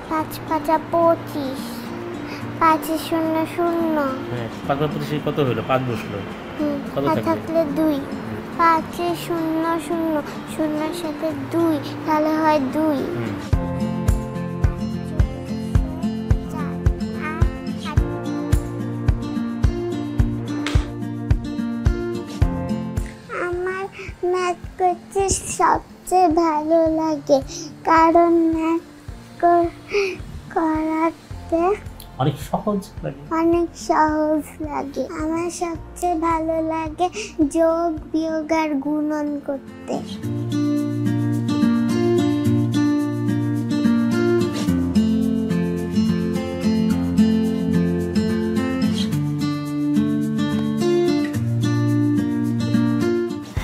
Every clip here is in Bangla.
5 5 25 5 0 0 হ্যাঁ 5 বার 25 কত হলো 5 বসলো কত থাকলে 2 5 0 0 0 সাথে 2 তাহলে হয় 2 আমার ম্যাথ করতে সবচেয়ে ভালো লাগে কারণ ম্যাথ করাতে অনেক সহজ লাগে আমার সবচেয়ে ভালো লাগে যোগ বিয়োগ আর গুণন করতে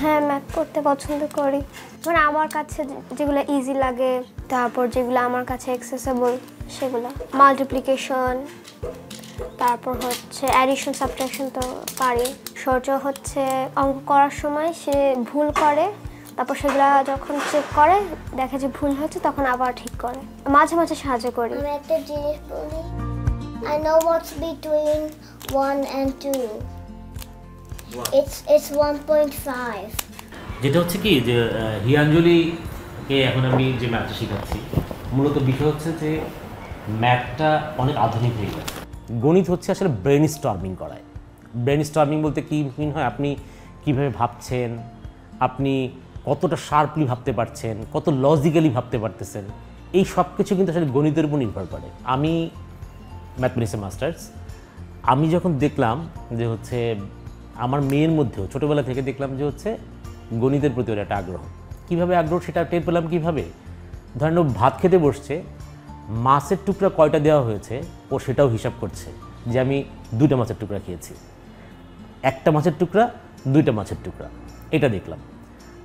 হ্যাঁ ম্যাথ করতে পছন্দ করি মানে আমার কাছে যেগুলো ইজি লাগে তারপর যেগুলো আমার কাছে অ্যাক্সেসেবল সেগুলো মাল্টিপ্লিকেশন তারপর হচ্ছে অ্যাডিশন সাবট্রাকশন তো পারি সূর্য হচ্ছে অঙ্ক করার সময় সে ভুল করে তারপর সেগুলো যখন চেক করে দেখে যে ভুল হচ্ছে তখন আবার ঠিক করে মাঝে মাঝে সাহায্য করি আমি একটা জিনিস বলি I know what's between 1 and 2 It's 1.5 যেটা হচ্ছে কি যে হিয়াঞ্জলিকে এখন আমি যে ম্যাথটা শেখাচ্ছি মূলত বিষয় হচ্ছে যে ম্যাথটা অনেক আধুনিক হয়ে গেছে গণিত হচ্ছে আসলে ব্রেন স্টর্মিং করায় ব্রেন স্টর্মিং বলতে কী মিন হয় আপনি কীভাবে ভাবছেন আপনি কতটা শার্পলি ভাবতে পারছেন কত লজিক্যালি ভাবতে পারতেছেন এই সব কিছু কিন্তু আসলে গণিতের উপর নির্ভর করে আমি ম্যাথমেটিক্সে মাস্টার্স আমি যখন দেখলাম যে হচ্ছে আমার মেয়ের মধ্যেও ছোটোবেলা থেকে দেখলাম যে হচ্ছে গণিতের প্রতি ওর একটা আগ্রহ কীভাবে আগ্রহ সেটা টের পেলাম কীভাবে ধরেন ও ভাত খেতে বসছে মাছের টুকরা কয়টা দেওয়া হয়েছে ও সেটাও হিসাব করছে যে আমি 2টা মাছের টুকরা খেয়েছি 1টা মাছের টুকরা 2টা মাছের টুকরা এটা দেখলাম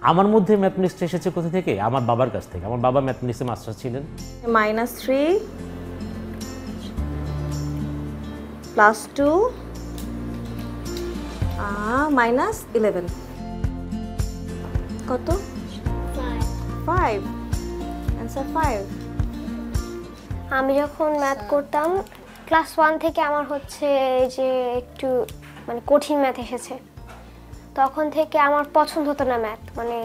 আমার মধ্যে ম্যাথমেটিক্স এসেছে কোথা থেকে আমার বাবার কাছ থেকে আমার বাবা ম্যাথমেটিক্সে মাস্টার ছিলেন -3 +2 -11 কত 5 অ্যানসার 5 আমি যখন ম্যাথ করতাম ক্লাস 1 থেকে আমার হচ্ছে যে একটু মানে কঠিন ম্যাথ এসেছে তখন থেকে আমার পছন্দ হতো না ম্যাথ মানে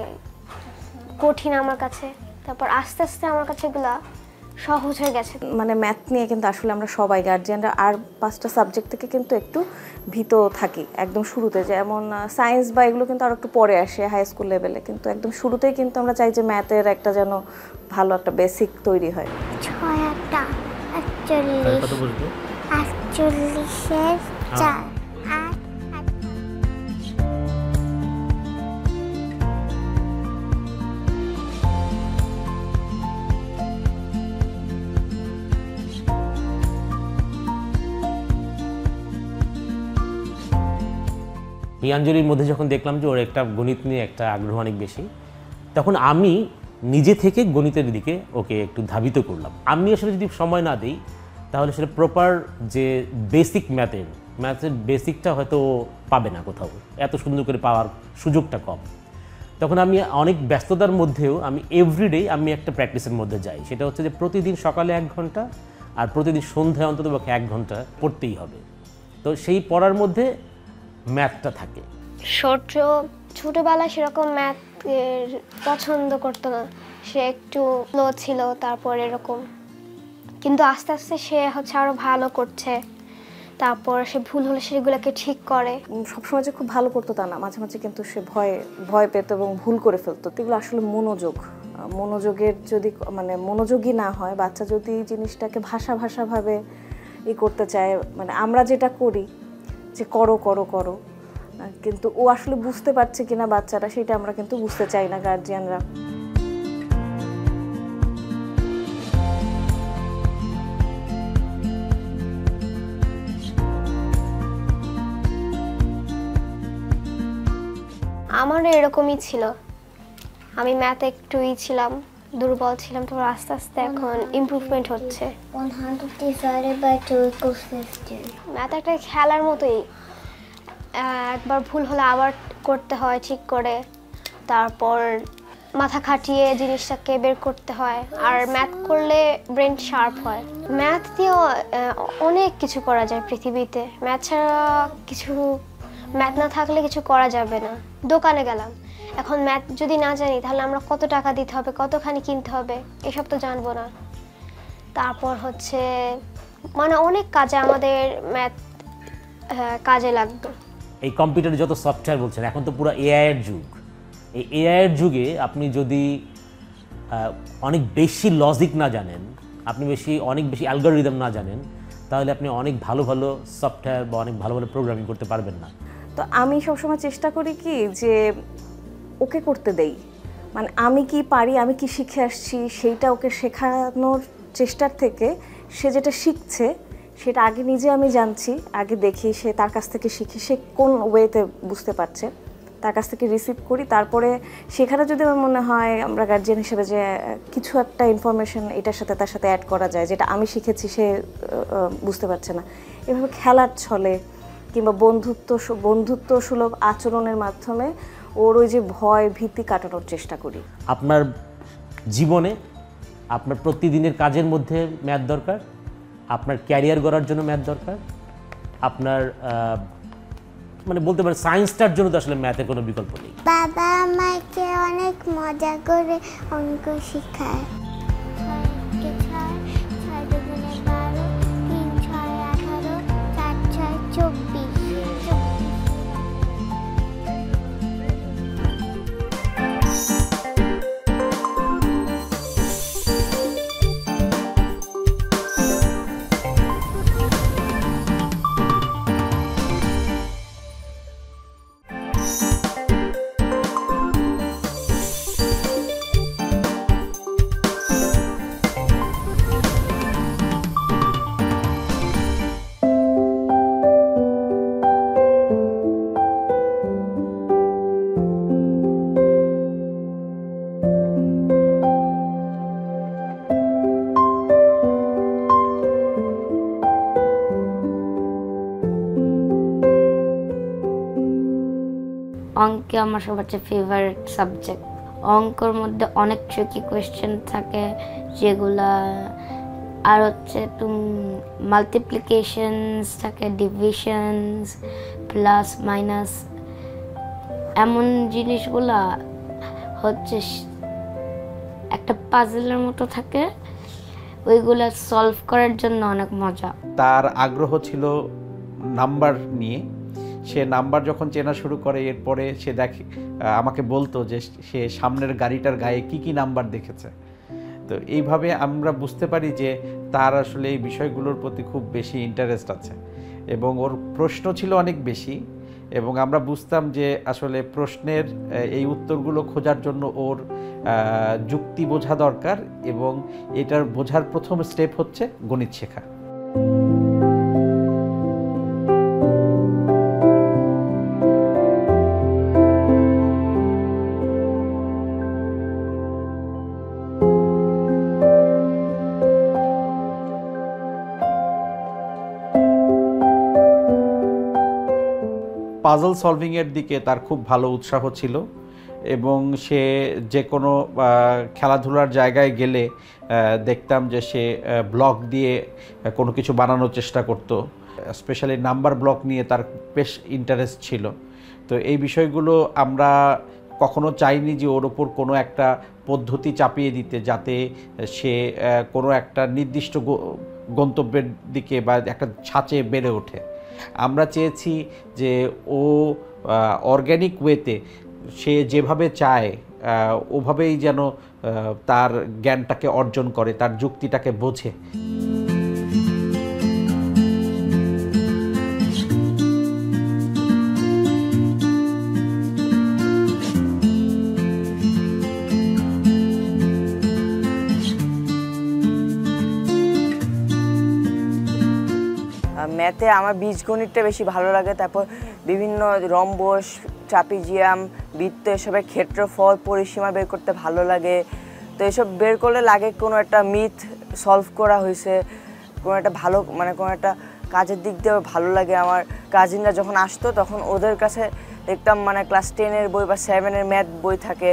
কঠিন আমার কাছে তারপর আস্তে আস্তে আমার কাছে এগুলা সহজ হয়ে গেছে মানে ম্যাথ নিয়ে কিন্তু আসলে আমরা সবাই গার্জিয়ানরা আর 5টা সাবজেক্ট থেকে কিন্তু একটু ভীত থাকি একদম শুরুতে যেমন সায়েন্স বা এগুলো কিন্তু আরো একটু পরে আসে হাই স্কুল লেভেলে কিন্তু একদম শুরুতেই কিন্তু আমরা চাই যে ম্যাথের একটা যেন ভালো একটা বেসিক তৈরি হয় 6 48 কত বলবো 48 4 হিয়াঞ্জলির মধ্যে যখন দেখলাম যে ওর একটা গণিত নিয়ে একটা আগ্রহ অনেক বেশি তখন আমি নিজে থেকে গণিতের দিকে ওকে একটু ধাবিত করলাম আমি আসলে যদি সময় না দিই তাহলে সেটা প্রপার যে বেসিক ম্যাথের বেসিকটা হয়তো পাবে না কোথাও এত সুন্দর করে পাওয়ার সুযোগটা কম তখন আমি অনেক ব্যস্ততার মধ্যেও আমি এভরিডে আমি একটা প্র্যাকটিসের মধ্যে যাই সেটা হচ্ছে যে প্রতিদিন সকালে 1 ঘন্টা আর প্রতিদিন সন্ধ্যায় অন্তত 1 ঘন্টা পড়তেই হবে তো সেই পড়ার মধ্যে ম্যাথটা থাকে ছোটবেলায় সেরকম ম্যাথ পছন্দ করতো না সে একটু লো ছিল তারপর এরকম কিন্তু আস্তে আস্তে সে হচ্ছে আরো ভালো করছে তারপর সে ভুল হলে সেগুলোকে ঠিক করে সবসময় যে খুব ভালো করতো তা না মাঝে মাঝে কিন্তু সে ভয় পেত এবং ভুল করে ফেলতো এগুলো আসলে মনোযোগের যদি মানে মনোযোগী না হয় বাচ্চা যদি জিনিসটাকে ভাষাভাবে করতে চায় মানে আমরা যেটা করি যে করো কিন্তু ও আসলে বুঝতে পারছে কিনা বাচ্চারা সেটা আমরা কিন্তু বুঝতে চাই না গার্জিয়ানরা আমার এরকমই ছিল আমি ম্যাথ একটুই ছিলাম দুর্বল ছিলাম তো আস্তে আস্তে এখন ইমপ্রুভমেন্ট হচ্ছে 100 divided by 2 equals 50 ম্যাথ একটা খেলার মতোই একবার ভুল হলে আবার করতে হয় ঠিক করে তারপর মাথা খাটিয়ে জিনিসটাকে বের করতে হয়, আর ম্যাথ করলে ব্রেন শার্প হয়। ম্যাথ দিয়েও অনেক কিছু করা যায় পৃথিবীতে। ম্যাথ ছাড়া ম্যাথ না থাকলে কিছু করা যাবে না। দোকানে গেলাম, এখন ম্যাথ যদি না জানি তাহলে আমরা কত টাকা দিতে হবে, কতখানি কিনতে হবে, এসব তো জানবো না। তারপর হচ্ছে মানে অনেক কাজে আমাদের ম্যাথ কাজে লাগবে। এই কম্পিউটারে যত সফটওয়্যার বলছেন, এখন তো পুরো এআই এর যুগ। এই এআই এর যুগে আপনি যদি অনেক বেশি লজিক না জানেন, আপনি অনেক বেশি অ্যালগরিদম না জানেন, তাহলে আপনি অনেক ভালো ভালো সফটওয়্যার বা অনেক ভালো ভালো প্রোগ্রামিং করতে পারবেন না। তো আমি সবসময় চেষ্টা করি কি যে ওকে করতে দেই, মানে আমি কি পারি, আমি কি শিখে আসছি সেইটা ওকে শেখানোর চেষ্টার থেকে সে যেটা শিখছে সেটা আগে নিজে আমি জানছি, আগে দেখি, সে তার কাছ থেকে শিখি, সে কোন ওয়েতে বুঝতে পারছে, তার কাছ থেকে রিসিভ করি। তারপরে সেখানে যদি আমার মনে হয় আমরা গার্জিয়ান হিসেবে যে কিছু একটা ইনফরমেশন এটার সাথে তার সাথে অ্যাড করা যায়, যেটা আমি শিখেছি সে বুঝতে পারছে না, এভাবে খেলার ছলে কিংবা বন্ধুত্ব সুলভ আচরণের মাধ্যমে ওর ওই যে ভয় ভীতি কাটানোর চেষ্টা করি। আপনার জীবনে আপনার প্রতিদিনের কাজের মধ্যে ম্যাথ দরকার, আপনার ক্যারিয়ার গড়ার জন্য ম্যাথ দরকার, আপনার মানে বলতে পারেন সায়েন্সটার জন্য তো আসলে ম্যাথের কোনো বিকল্প নেই। বাবা আমাকে অনেক মজা করে অঙ্ক শেখায়। 6 দুগুণে 12, 3 6 18, 4 6 24। অঙ্কে আমার সবচেয়ে ফেভারিট সাবজেক্ট। অঙ্কর মধ্যে অনেক ট্রিকি কোয়েশ্চেন থাকে যেগুলা, আর হচ্ছে মাল্টিপ্লিকেশনস থাকে, ডিভিশনস, প্লাস মাইনাস, এমন জিনিসগুলা হচ্ছে একটা পাজলের মতো থাকে, ওইগুলা সলভ করার জন্য অনেক মজা। তার আগ্রহ ছিল নাম্বার নিয়ে। সে নাম্বার যখন চেনা শুরু করে, এরপরে সে আমাকে বলতো যে সে সামনের গাড়িটার গায়ে কি কি নাম্বার দেখেছে। তো এইভাবে আমরা বুঝতে পারি যে তার আসলে এই বিষয়গুলোর প্রতি খুব বেশি ইন্টারেস্ট আছে, এবং ওর প্রশ্ন ছিল অনেক বেশি, এবং আমরা বুঝতাম যে আসলে প্রশ্নের এই উত্তরগুলো খোঁজার জন্য ওর যুক্তি বোঝা দরকার, এবং এটার বোঝার প্রথম স্টেপ হচ্ছে গণিত শেখা। পাজল সলভিংয়ের দিকে তার খুব ভালো উৎসাহ ছিল, এবং সে যে কোনো খেলাধুলার জায়গায় গেলে দেখতাম যে সে ব্লক দিয়ে কোনো কিছু বানানোর চেষ্টা করত। স্পেশালি নাম্বার ব্লক নিয়ে তার বেশ ইন্টারেস্ট ছিল। তো এই বিষয়গুলো আমরা কখনো চাইনি যে ওর ওপর কোনো একটা পদ্ধতি চাপিয়ে দিতে, যাতে সে কোনো একটা নির্দিষ্ট গন্তব্যের দিকে বা একটা ছাঁচে বেড়ে ওঠে। আমরা চেয়েছি যে ও অর্গ্যানিক ওয়েতে সে যেভাবে চায় ওভাবেই যেন তার জ্ঞানটাকে অর্জন করে, তার যুক্তিটাকে বোঝে। ম্যাথে আমার বীজগণিতটা বেশি ভালো লাগে, তারপর বিভিন্ন রম্বস, ট্রাপিজিয়াম, বৃত্ত, এসবের ক্ষেত্রফল, পরিসীমা বের করতে ভালো লাগে। তো এসব বের করলে লাগে কোনো একটা মিথ সলভ করা হয়েছে, কোনো একটা ভালো মানে কোনো একটা কাজের দিক দিয়ে ভালো লাগে। আমার কাজিনরা যখন আসতো তখন ওদের কাছে দেখতাম মানে ক্লাস 10-এর বই বা 7-এর ম্যাথ বই থাকে,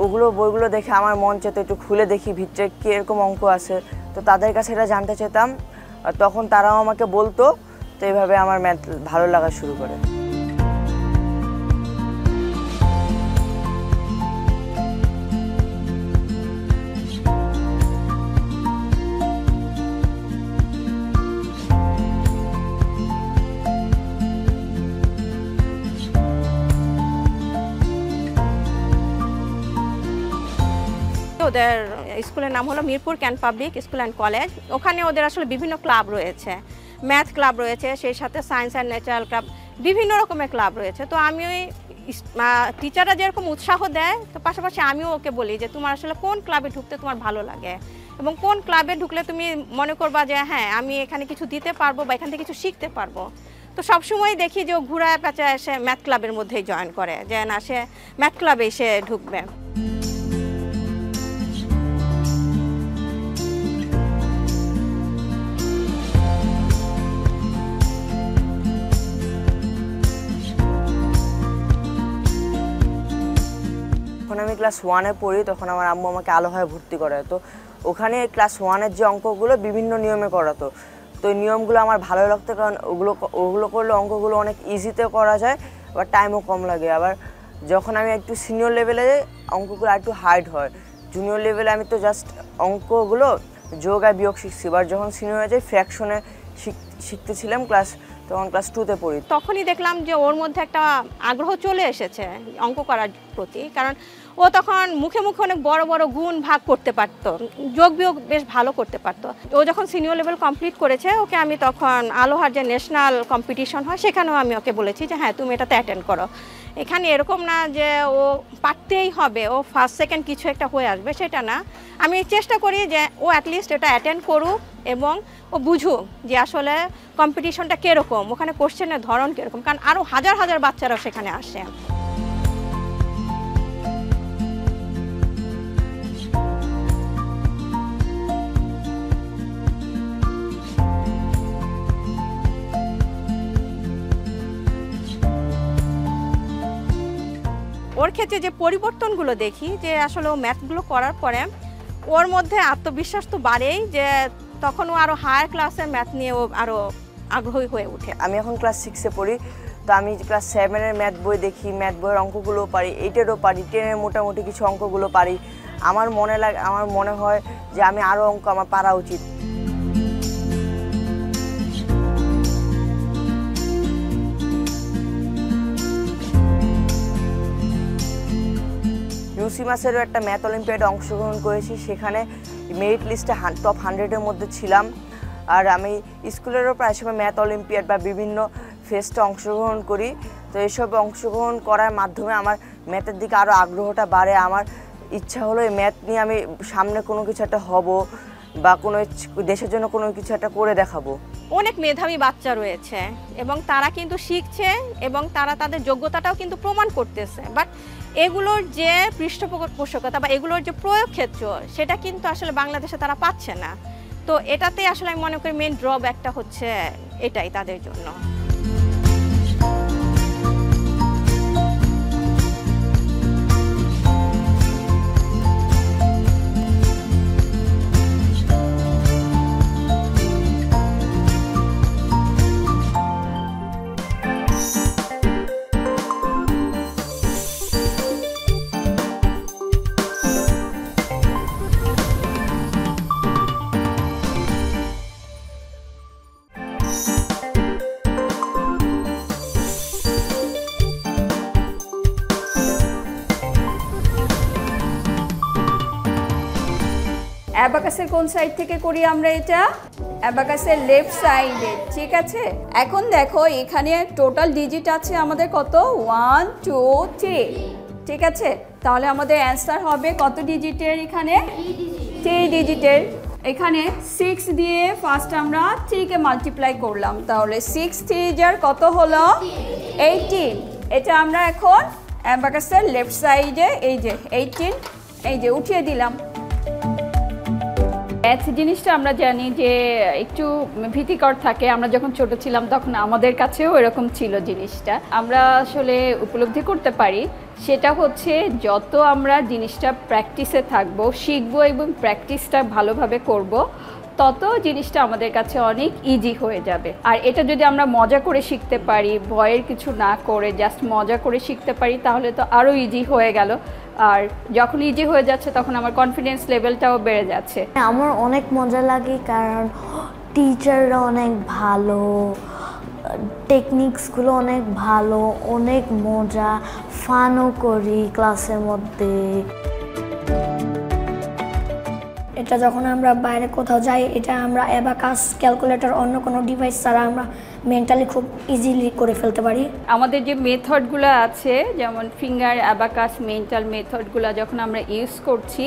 ওগুলো বইগুলো দেখে আমার মন চাইতো একটু খুলে দেখি ভিতরে কীরকম অঙ্ক আছে। তো তাদের কাছে এটা জানতে চেতাম, আর তখন তারাও আমাকে বলতো। তো এইভাবে আমার ম্যাথ ভালো লাগা শুরু করে। ওদের স্কুলের নাম হলো Mirpur can't public school and college. ওখানে ওদের আসলে বিভিন্ন ক্লাব রয়েছে, ম্যাথ ক্লাব রয়েছে, সেই সাথে সায়েন্স অ্যান্ড ন্যাচারাল ক্লাব, বিভিন্ন রকমের ক্লাব রয়েছে। তো আমি ওই টিচাররা যেরকম উৎসাহ দেয়, তো পাশাপাশি আমিও ওকে বলি যে তোমার আসলে কোন ক্লাবে ঢুকতে তোমার ভালো লাগে এবং কোন ক্লাবে ঢুকলে তুমি মনে করবা যে হ্যাঁ আমি এখানে কিছু দিতে পারবো বা এখান থেকে কিছু শিখতে পারবো। তো সবসময় দেখি যে ও ঘুরায় পেঁচায় এসে ম্যাথ ক্লাবের মধ্যেই জয়েন করে, যে না সে ম্যাথ ক্লাবে এসে ঢুকবে। যখন আমি ক্লাস 1-এ পড়ি তখন আমার আম্মু আমাকে আলোহায় ভর্তি করে। তো ওখানে ক্লাস 1-এর যে অঙ্কগুলো বিভিন্ন নিয়মে করাতো, তো এই নিয়মগুলো আমার ভালো লাগতো, কারণ ওগুলো করলে অঙ্কগুলো অনেক ইজিতে করা যায়, আবার টাইমও কম লাগে। আবার যখন আমি একটু সিনিয়র লেভেলে যাই অঙ্কগুলো একটু হার্ড হয়। জুনিয়র লেভেলে আমি তো জাস্ট অঙ্কগুলো যোগ আর বিয়োগ শিখছি, এবার যখন সিনিয়র হয়ে যাই ফ্র্যাকশনে শিখতেছিলাম তখন ক্লাস 2-তে পড়ি। তখনই দেখলাম যে ওর মধ্যে একটা আগ্রহ চলে এসেছে অঙ্ক করার প্রতি, কারণ ও তখন মুখে মুখে অনেক বড় বড় গুণ ভাগ করতে পারতো, যোগ বিয়োগ বেশ ভালো করতে পারতো। ও যখন সিনিয়র লেভেল কমপ্লিট করেছে ওকে আমি তখন আলোহার যে ন্যাশনাল কম্পিটিশন হয় সেখানেও আমি ওকে বলেছি যে হ্যাঁ তুমি এটাতে অ্যাটেন্ড করো। এখানে এরকম না যে ও পারতেই হবে, ও ফার্স্ট সেকেন্ড কিছু একটা হয়ে আসবে, সেটা না। আমি চেষ্টা করি যে ও অ্যাটলিস্ট এটা অ্যাটেন্ড করুক এবং ও বুঝুক যে আসলে কম্পিটিশনটা কীরকম, ওখানে কোশ্চেনের ধরন কীরকম, কারণ আরও হাজার হাজার বাচ্চারা সেখানে আসে। ওর ক্ষেত্রে যে পরিবর্তনগুলো দেখি যে আসলে ও ম্যাথগুলো করার পরে ওর মধ্যে আত্মবিশ্বাস তো বাড়েই, যে তখন ও আরও হায়ার ক্লাসে ম্যাথ নিয়ে ও আরও আগ্রহী হয়ে ওঠে। আমি এখন ক্লাস 6-এ পড়ি, তো আমি ক্লাস 7-এর ম্যাথ বই দেখি, ম্যাথ বইয়ের অঙ্কগুলো পারি, 8-এরও পারি, 10-এর মোটামুটি কিছু অঙ্কগুলো পারি। আমার মনে হয় যে আমি আরও অঙ্ক আমার পারা উচিত। ইউসিমাসেরও একটা ম্যাথ অলিম্পিয়াডে অংশগ্রহণ করেছি, সেখানে মেরিট লিস্টে টপ 100-এর মধ্যে ছিলাম। আর আমি স্কুলেরও প্রায় সময় ম্যাথ অলিম্পিয়াড বা বিভিন্ন ফেস্টে অংশগ্রহণ করি। তো এইসব অংশগ্রহণ করার মাধ্যমে আমার ম্যাথের দিকে আরও আগ্রহটা বাড়ে। আমার ইচ্ছা হলো এই ম্যাথ নিয়ে আমি সামনে কোনো কিছু একটা হব বা কোনো দেশের জন্য কোনো কিছু একটা করে দেখাবো। অনেক মেধাবী বাচ্চা রয়েছে এবং তারা কিন্তু শিখছে এবং তারা তাদের যোগ্যতাটাও কিন্তু প্রমাণ করতেছে, বাট এগুলোর যে পৃষ্ঠপোষকতা বা এগুলোর যে প্রয়োগ ক্ষেত্র সেটা কিন্তু আসলে বাংলাদেশে তারা পাচ্ছে না। তো এটাতে আসলে আমি মনে করি মেইন ড্রব্যাকটা হচ্ছে এটাই তাদের জন্য। অ্যাবাকাসের কোন সাইড থেকে করি আমরা এটা? অ্যাবাকাসের লেফট সাইডে, ঠিক আছে। এখন দেখো এখানে টোটাল ডিজিট আছে আমাদের কত? 1 2 3, ঠিক আছে। তাহলে আমাদের অ্যান্সার হবে কত ডিজিটের? এখানে 3 ডিজিটের। এখানে 6 দিয়ে ফার্স্ট আমরা 3কে মাল্টিপ্লাই করলাম, তাহলে 6 3 কত হলো? 18। এটা আমরা এখন অ্যাবাকাসের লেফট সাইডে এই যে 18 এই যে উঠিয়ে দিলাম। ম্যাথ জিনিসটা আমরা জানি যে একটু ভীতিকর থাকে। আমরা যখন ছোট ছিলাম তখন আমাদের কাছেও এরকম ছিল জিনিসটা। আমরা আসলে উপলব্ধি করতে পারি সেটা হচ্ছে যত আমরা জিনিসটা প্র্যাকটিসে থাকবো, শিখবো এবং প্র্যাকটিসটা ভালোভাবে করব, তত জিনিসটা আমাদের কাছে অনেক ইজি হয়ে যাবে। আর এটা যদি আমরা মজা করে শিখতে পারি, ভয়ের কিছু না করে জাস্ট মজা করে শিখতে পারি, তাহলে তো আরও ইজি হয়ে গেল। আর যখন ইজি হয়ে যাচ্ছে তখন আমার কনফিডেন্স লেভেলটাও বেড়ে যাচ্ছে। আমার অনেক মজা লাগে কারণ টিচাররা অনেক ভালো, টেকনিক্সগুলো অনেক ভালো, অনেক মজা, ফানও করি ক্লাসের মধ্যে। এটা যখন আমরা বাইরে কোথাও যাই, এটা আমরা অ্যাবাকাস, ক্যালকুলেটর, অন্য কোনো ডিভাইস ছাড়া আমরা মেন্টালি খুব ইজিলি করে ফেলতে পারি। আমাদের যে মেথডগুলো আছে যেমন ফিঙ্গার, অ্যাবাকাস, মেন্টাল মেথডগুলো যখন আমরা ইউজ করছি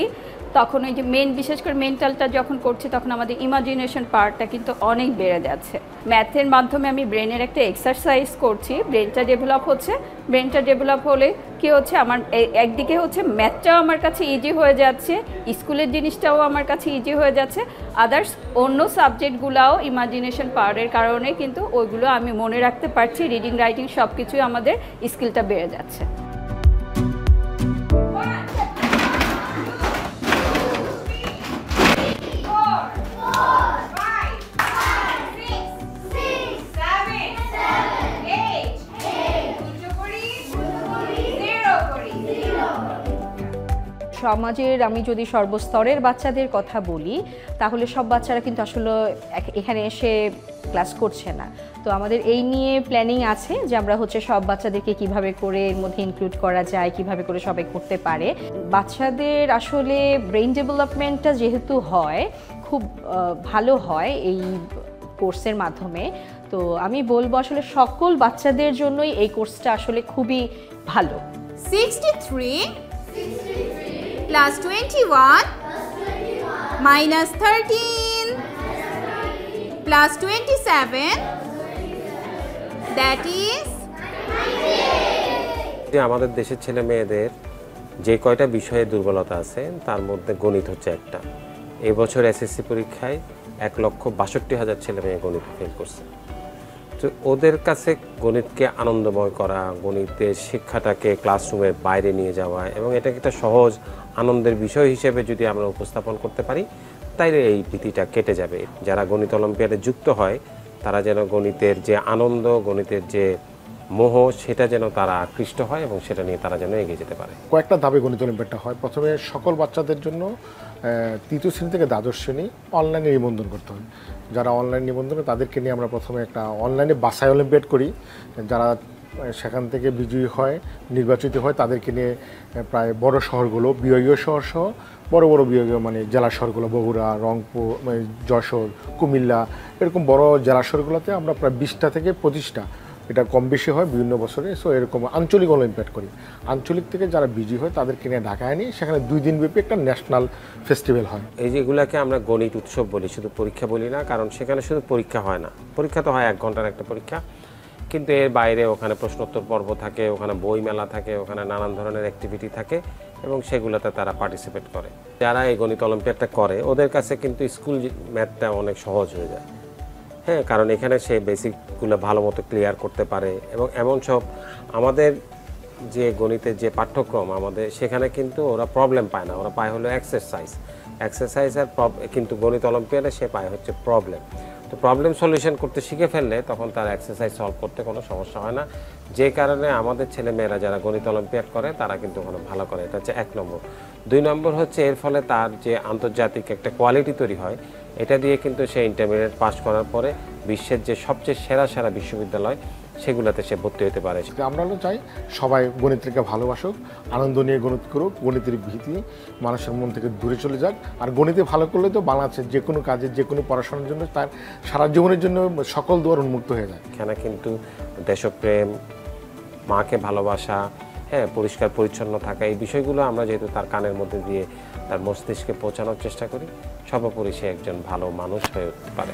তখন ওই যে বিশেষ করে মেন্টালটা যখন করছি তখন আমাদের ইমাজিনেশন পাওয়ারটা কিন্তু অনেক বেড়ে যাচ্ছে। ম্যাথের মাধ্যমে আমি ব্রেনের একটা এক্সারসাইজ করছি, ব্রেনটা ডেভেলপ হচ্ছে। ব্রেনটা ডেভেলপ হলে কি হচ্ছে, আমার একদিকে হচ্ছে ম্যাথটাও আমার কাছে ইজি হয়ে যাচ্ছে, স্কুলের জিনিসটাও আমার কাছে ইজি হয়ে যাচ্ছে, আদার্স অন্য সাবজেক্টগুলোও ইমাজিনেশন পাওয়ারের কারণে কিন্তু ওইগুলো আমি মনে রাখতে পারছি। রিডিং, রাইটিং সব কিছুই আমাদের স্কিলটা বেড়ে যাচ্ছে। সমাজের আমি যদি সর্বস্তরের বাচ্চাদের কথা বলি তাহলে সব বাচ্চারা কিন্তু আসলে এখানে এসে ক্লাস করছে না। তো আমাদের এই নিয়ে প্ল্যানিং আছে যে আমরা হচ্ছে সব বাচ্চাদেরকে কিভাবে করে এর মধ্যে ইনক্লুড করা যায়, কিভাবে করে সবাই করতে পারে। বাচ্চাদের আসলে ব্রেইন ডেভেলপমেন্টটা যেহেতু হয় খুব ভালো হয় এই কোর্সের মাধ্যমে, তো আমি বলবো আসলে সকল বাচ্চাদের জন্যই এই কোর্সটা আসলে খুবই ভালো। 63 plus 21 minus 13 plus 27 that is আমাদের দেশের ছেলে মেয়েদের যে কয়টা বিষয়ে দুর্বলতা আছে তার মধ্যে গণিত হচ্ছে একটা। এই বছর এসএসসি পরীক্ষায় 1,62,000 ছেলে মেয়ে গণিত ফেল করছে। তো ওদের কাছে গণিতকে আনন্দময় করা, গণিতের শিক্ষাটাকে ক্লাসরুমের বাইরে নিয়ে যাওয়া এবং এটাকে একটা সহজ আনন্দের বিষয় হিসেবে যদি আমরা উপস্থাপন করতে পারি তাইলে এই ভীতিটা কেটে যাবে। যারা গণিত অলিম্পিয়াডে যুক্ত হয় তারা যেন গণিতের যে আনন্দ, গণিতের যে মোহ সেটা যেন তারা আকৃষ্ট হয় এবং সেটা নিয়ে তারা যেন এগিয়ে যেতে পারে। কয়েকটা ধাপে গণিত অলিম্পিয়াডটা হয়। প্রথমে সকল বাচ্চাদের জন্য তৃতীয় শ্রেণী থেকে দ্বাদশ শ্রেণী অনলাইনে নিবন্ধন করতে হয়। যারা অনলাইন নিবন্ধন তাদেরকে নিয়ে আমরা প্রথমে একটা অনলাইনে বাসাই অলিম্পিয়াড করি। যারা সেখান থেকে বিজয়ী হয়, নির্বাচিত হয়, তাদেরকে নিয়ে প্রায় বড় শহরগুলো, বিভাগীয় শহর সহ বড় বড় বিভাগীয় মানে জেলা শহরগুলো, বগুড়া, রংপুর, যশোর, কুমিল্লা, এরকম বড় জেলা শহরগুলোতে আমরা প্রায় 20টা থেকে 25টা, এটা কম বেশি হয় বিভিন্ন বছরে। সো এরকম আঞ্চলিক অলিম্পিয়াড করি। আঞ্চলিক থেকে যারা বিজয়ী হয় তাদেরকে নিয়ে ঢাকায় নিয়ে সেখানে 2 দিন ব্যাপী একটা ন্যাশনাল ফেস্টিভ্যাল হয়। এই যেগুলোকে আমরা গণিত উৎসব বলি, শুধু পরীক্ষা বলি না, কারণ সেখানে শুধু পরীক্ষা হয় না। পরীক্ষা তো হয় 1 ঘন্টার একটা পরীক্ষা, কিন্তু এর বাইরে ওখানে প্রশ্নোত্তর পর্ব থাকে, ওখানে বই মেলা থাকে, ওখানে নানান ধরনের অ্যাক্টিভিটি থাকে এবং সেগুলোতে তারা পার্টিসিপেট করে। যারা এই গণিত অলিম্পিয়াডটা করে ওদের কাছে কিন্তু স্কুল ম্যাথটা অনেক সহজ হয়ে যায়। হ্যাঁ, কারণ এখানে সে বেসিকগুলো ভালো মতো ক্লিয়ার করতে পারে এবং এমন সব আমাদের যে গণিতের যে পাঠ্যক্রম আমাদের সেখানে কিন্তু ওরা প্রবলেম পায় না, ওরা পায় হলো এক্সারসাইজের কিন্তু গণিত অলিম্পিয়াডে সে পায় হচ্ছে প্রবলেম। তো প্রবলেম সলিউশন করতে শিখে ফেললে তখন তার এক্সারসাইজ সলভ করতে কোনো সমস্যা হয় না, যে কারণে আমাদের ছেলেমেয়েরা যারা গণিত অলিম্পিয়াড করে তারা কিন্তু ওখানে ভালো করে। এটা হচ্ছে 1 নম্বর। 2 নম্বর হচ্ছে এর ফলে তার যে আন্তর্জাতিক একটা কোয়ালিটি তৈরি হয়, এটা দিয়ে কিন্তু সে ইন্টারমিডিয়েট পাস করার পরে বিশ্বের যে সবচেয়ে সেরা বিশ্ববিদ্যালয় সেগুলোতে সে ভর্তি হতে পারে। আমরা চাই সবাই গণিতকে ভালোবাসুক, আনন্দ নিয়ে গণিত করুক, গণিতের ভীতি মানুষের মন থেকে দূরে চলে যাক। আর গণিতে ভালো করলে তো বাংলাদেশের যে কোনো কাজে, যে কোনো পড়াশোনার জন্য, তার সারা জীবনের জন্য সকল দুয়ার উন্মুক্ত হয়ে যায়। এখানে কিন্তু দেশপ্রেম, মাকে ভালোবাসা, হ্যাঁ, পরিষ্কার পরিচ্ছন্ন থাকা, এই বিষয়গুলো আমরা যেহেতু তার কানের মধ্যে দিয়ে তার মস্তিষ্কে পৌঁছানোর চেষ্টা করি, সর্বোপরি সে একজন ভালো মানুষ হয়ে উঠতে পারে।